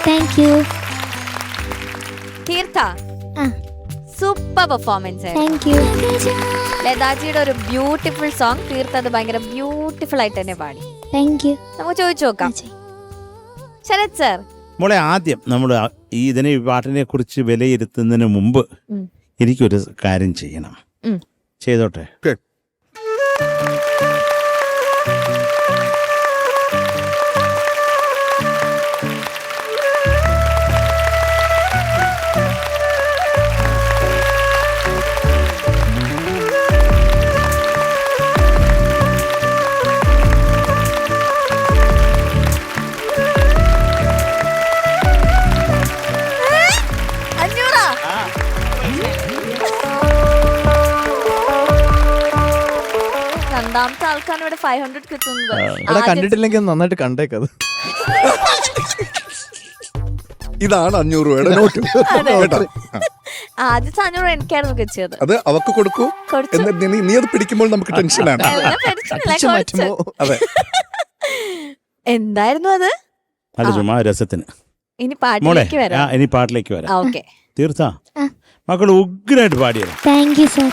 Thank you. Theertha, super performance. Thank you. ലതാജിയുടെ ഒരു beautiful song തീർത്ഥ അത് ഭയങ്കര ബ്യൂട്ടിഫുൾ ആയിട്ട് തന്നെ പാടി. Thank you. നമുക്ക് ചോദിച്ചു നോക്കാം. ശരത് സർ, മോളെ, ആദ്യം നമ്മൾ ഈ പാട്ടിനെ കുറിച്ച് വിലയിരുത്തുന്നതിന് മുമ്പ് എനിക്കൊരു കാര്യം ചെയ്യണം. ചെയ്തോട്ടെ? രണ്ടാമത്തെ ആൾക്കാണ് ഇവിടെ 500 കിട്ടുന്നത്. കണ്ടിട്ടില്ലെങ്കിൽ നന്നായിട്ട് കണ്ടേക്കത്. ഇതാണ് 500 രൂപയുടെ നോട്ട്. ആദ്യത്തെ 500 എനിക്കായിരുന്നു കിട്ടിയത്. അത് അവക്ക് കൊടുക്കൂ. നീ അത് പിടിക്കുമ്പോൾ നമുക്ക് ടെൻഷനാണ്. അതെ. എന്തായിരുന്നു അത്? അത് ചുമ്മാ രസത്തിന്. ഇനി പാട്ടിലേക്ക് വരാം. ഇനി പാട്ടിലേക്ക് വരാം. ഓക്കെ. തീർത്ത മക്കൾ ഉഗ്രായിട്ട് പാടിയത്. Thank you sir.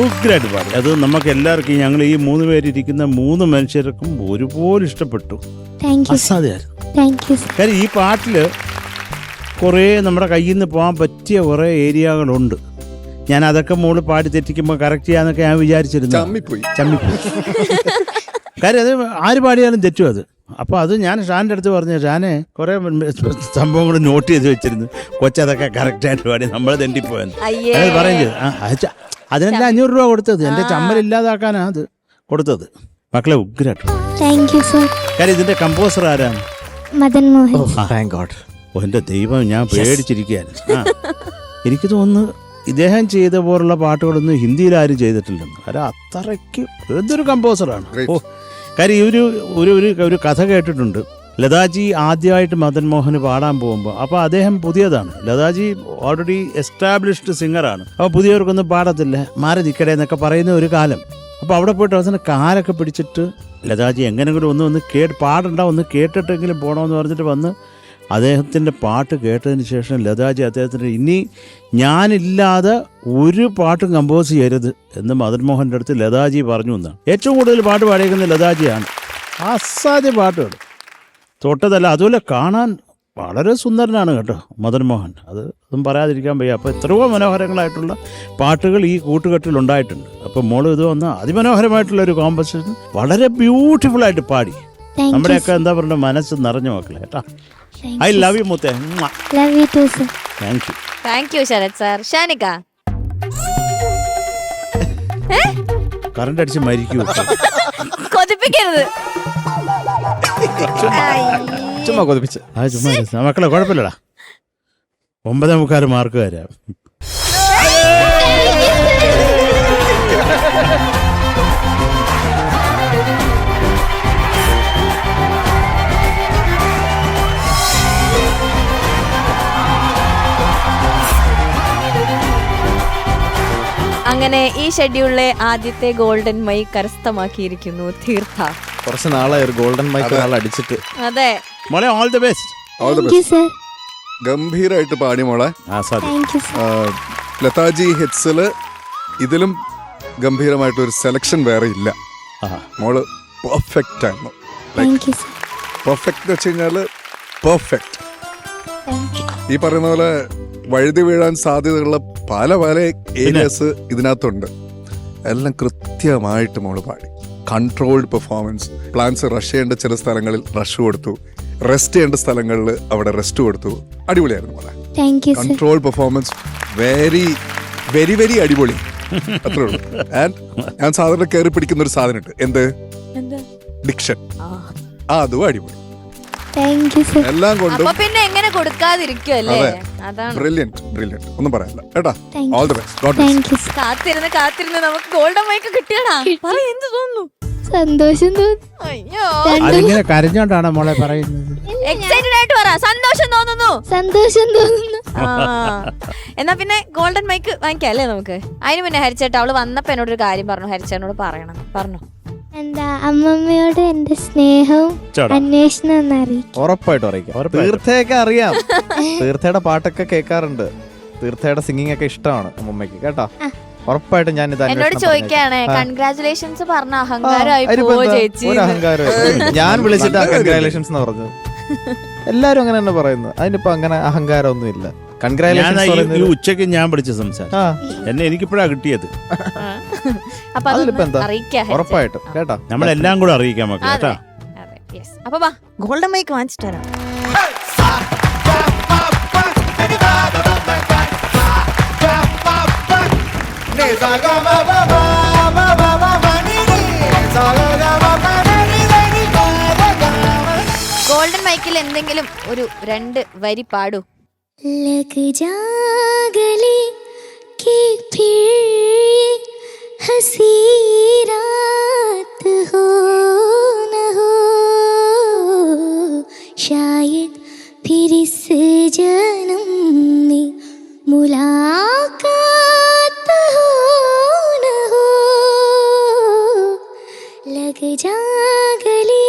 ഉഗ്രായിട്ട് പാടി. അത് നമുക്ക് എല്ലാവർക്കും, ഞങ്ങൾ ഈ 3 പേരിരിക്കുന്ന 3 മനുഷ്യർക്കും ഒരുപോലെ ഇഷ്ടപ്പെട്ടു. അസാധ്യമായിരുന്നു. കാര്യം ഈ പാട്ടില് കുറേ നമ്മുടെ കയ്യിൽ നിന്ന് പോകാൻ പറ്റിയ കുറേ ഏരിയകളുണ്ട്. ഞാൻ അതൊക്കെ മോള് പാടി തെറ്റിക്കുമ്പോൾ കറക്റ്റ് ചെയ്യാന്നൊക്കെ ഞാൻ വിചാരിച്ചിരുന്നു. ചമ്മിപ്പോയി. കാര്യം അത് ആര് പാടിയാലും തെറ്റും അത്. അപ്പോൾ അത് ഞാൻ ഷാൻ്റെ അടുത്ത് പറഞ്ഞു, ഷാനെ കുറേ സംഭവങ്ങൾ നോട്ട് ചെയ്ത് വെച്ചിരുന്നു, കൊച്ചതൊക്കെ കറക്റ്റായിട്ട് പാടി, നമ്മൾ തെണ്ടിപ്പോയെന്ന് അത് പറയുന്നത്. അതിനെല്ലാം 500 രൂപ കൊടുത്തത് എൻ്റെ ചമ്മലില്ലാതാക്കാനാണ് അത് കൊടുത്തത്. മക്കളെ ഉഗ്രായിട്ട്. കാര്യം ഇതിന്റെ കമ്പോസർ ആരാണ്? മദൻ മോഹൻ. എൻ്റെ ദൈവം, ഞാൻ പേടിച്ചിരിക്കുകയാണ്. എനിക്ക് തോന്നുന്നു ഇദ്ദേഹം ചെയ്ത പോലുള്ള പാട്ടുകളൊന്നും ഹിന്ദിയിൽ ആരും ചെയ്തിട്ടില്ലെന്ന്. കാര്യം അത്രയ്ക്ക് എന്തൊരു കമ്പോസറാണ്. കാര്യം ഒരു കഥ കേട്ടിട്ടുണ്ട്. ലതാജി ആദ്യമായിട്ട് മദൻ മോഹന് പാടാൻ പോകുമ്പോൾ, അപ്പോൾ അദ്ദേഹം പുതിയതാണ്, ലതാജി ഓൾറെഡി എസ്റ്റാബ്ലിഷ്ഡ് സിംഗറാണ്. അപ്പോൾ പുതിയവർക്കൊന്നും പാടത്തില്ല, മാറി നിൽക്കടേ എന്നൊക്കെ പറയുന്ന ഒരു കാലം. അപ്പോൾ അവിടെ പോയിട്ട് അവസാനം കാലൊക്കെ പിടിച്ചിട്ട് ലതാജി എങ്ങനെയെങ്കിലും ഒന്ന് പാടണ്ട, ഒന്ന് കേട്ടിട്ടെങ്കിലും പോകണമെന്ന് പറഞ്ഞിട്ട് വന്ന് അദ്ദേഹത്തിൻ്റെ പാട്ട് കേട്ടതിന് ശേഷം ലതാജി അദ്ദേഹത്തിന് ഇനി ഞാനില്ലാതെ ഒരു പാട്ടും കമ്പോസ് ചെയ്യരുത് എന്ന് മദൻ മോഹൻ്റെ അടുത്ത് ലതാജി പറഞ്ഞു എന്നാണ്. ഏറ്റവും കൂടുതൽ പാട്ട് പാടിയിരിക്കുന്നത് ലതാജിയാണ്. അസാധ്യ പാട്ടുകൾ തൊട്ടതല്ല. അതുപോലെ കാണാൻ വളരെ സുന്ദരനാണ് കേട്ടോ മദൻ മോഹൻ. അതും പറയാതിരിക്കാൻ വയ്യ. അപ്പോൾ എത്രയോ മനോഹരങ്ങളായിട്ടുള്ള പാട്ടുകൾ ഈ കൂട്ടുകെട്ടിലുണ്ടായിട്ടുണ്ട്. അപ്പോൾ മോള് ഇത് വന്ന അതിമനോഹരമായിട്ടുള്ള ഒരു കോമ്പസിഷൻ വളരെ ബ്യൂട്ടിഫുള്ളായിട്ട് പാടി. നമ്മുടെയൊക്കെ എന്താ പറയുക, മനസ്സ് നിറഞ്ഞു മക്കളെ കേട്ടോ. ഐ ലവ് യു മുത്തേ. Thank you Sarath sir. Shanika current അടിച്ച് മരിക്കൂ. കൊതിപ്പിക്കരുത്. ചുമ്മാ കൊതിപ്പിച്ച്. ചുമ്മാ മക്കളെ കുഴപ്പമില്ലടാ. 9.25 മാർക്ക് തരാം. അങ്ങനെ ഈ ഷെഡ്യൂളിലെ ആദ്യത്തെ ഗോൾഡൻ മൈക്ക് കരസ്ഥമാക്കിയിരിക്കുന്നു തീർത്ഥ. കുറച്ച് നാളായി ഒരു ഗോൾഡൻ മൈക്ക് അടിച്ചിട്ട്. അതെ മോളെ, ഓൾ ദി ബെസ്റ്റ്. ഗംഭീരായിട്ട് പാടി മോളെ. ലതാജി ഹിറ്റ്സില് ഇതിലും ഗംഭീരമായിട്ടൊരു സെലക്ഷൻ വേറെ ഇല്ല. മോള് പെർഫെക്റ്റ് ആയിരുന്നു. പെർഫെക്റ്റ് എന്ന് വെച്ച് കഴിഞ്ഞാല് പെർഫെക്റ്റ്. ഈ പറയുന്ന പോലെ വഴുതി വീഴാൻ സാധ്യതയുള്ള പല ഏരിയാസ് ഇതിനകത്തുണ്ട്. എല്ലാം കൃത്യമായിട്ട് മോള് പാടി. Controlled performance. പ്ലാൻസ് റഷ് ചെയ്യേണ്ട ചില സ്ഥലങ്ങളിൽ റഷ് കൊടുത്തു, റെസ്റ്റ് ചെയ്യേണ്ട സ്ഥലങ്ങളിൽ അവിടെ റെസ്റ്റ് കൊടുത്തു. അടിപൊളിയായിരുന്നു മോളെ. Control performance. Very very very അടിപൊളി. അത്രേ ഉള്ളൂ. ആൻഡ് ഞാൻ സാധാരണ കയറി പിടിക്കുന്ന ഒരു സാധനം ഉണ്ട്. എന്ത്? ഡിക്ഷൻ. അതും അടിപൊളി. എല്ലാം കൊണ്ടും പിന്നെ എങ്ങനെ കൊടുക്കാതിരിക്കുമല്ലേ. ബ്രില്യന്റ്. ഒന്നും പറയാനില്ല കേട്ടാ. All the best. കാത്തിരുന്ന് നമുക്ക് ഗോൾഡൻ മൈക്ക് കിട്ടിയടാ. എന്ത് തോന്നുന്നു? സന്തോഷം തോന്നുന്നു. അതിങ്ങനെ കരഞ്ഞോണ്ടാണ് മോളെ പറയുന്നത്. എക്സൈറ്റഡ് ആയിട്ട് പറ. സന്തോഷം തോന്നുന്നു. എന്നാ പിന്നെ ഗോൾഡൻ മൈക്ക് വാങ്ങിക്കാം അല്ലേ നമുക്ക്. അതിന് പിന്നെ ഹരിച്ചേട്ടാ അവള് വന്നപ്പോ എന്നോടൊരു കാര്യം പറഞ്ഞു. ഹരിച്ചേട്ടനോട് പറയണം. പറഞ്ഞു. എന്താ അമ്മമ്മയോട് എന്റെ സ്നേഹവും അന്വേഷണം അറിയിക്കും. ഉറപ്പായിട്ടും അറിയിക്കാം. തീർത്ഥയൊക്കെ അറിയാം. തീർത്ഥയുടെ പാട്ടൊക്കെ കേൾക്കാറുണ്ട്. തീർത്ഥയുടെ സിംഗിങ് ഒക്കെ ഇഷ്ടമാണ് അമ്മമ്മയ്ക്ക് കേട്ടോ. ഉറപ്പായിട്ടും ഞാൻ എന്നോട് ചോദിക്കാണ് കൺഗ്രാചുലേഷൻസ് പറഞ്ഞ അഹങ്കാരമായി ചേച്ചി. ഞാൻ വിളിച്ചിട്ട് കൺഗ്രാചുലേഷൻസ് എന്ന് പറഞ്ഞു. എല്ലാരും അങ്ങനെ തന്നെ പറയുന്നു. അതിനിപ്പോ അങ്ങനെ അഹങ്കാരം ഒന്നും ഇല്ല. കൺഗ്രാറ്റുലേഷൻസ്. ഈ ഉച്ചയ്ക്ക് ഞാൻ പഠിച്ച സംസാരം എനിക്കിപ്പോഴാ കിട്ടിയത്. അപ്പൊ അതിലിപ്പോ എന്താ? അറിയിക്കാം ഉറപ്പായിട്ടും കേട്ടോ. നമ്മളെല്ലാം കൂടെ അറിയിക്കാൻ മക്കളെ കേട്ടാ. അപ്പൊ വാ ഗോൾഡൻ മൈക്ക് വാങ്ങിച്ചിട്ട് തരാം. ഗോൾഡൻ മൈക്കിൽ എന്തെങ്കിലും ഒരു 2 വരി പാടൂ. लग जा गले कि फिर हंसी रात हो न हो, शायद फिर इस जन्म में मुलाकात हो न हो. लग जा गले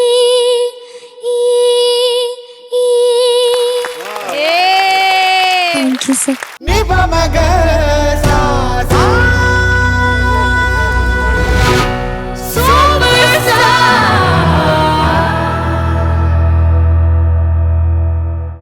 Thank you, sir.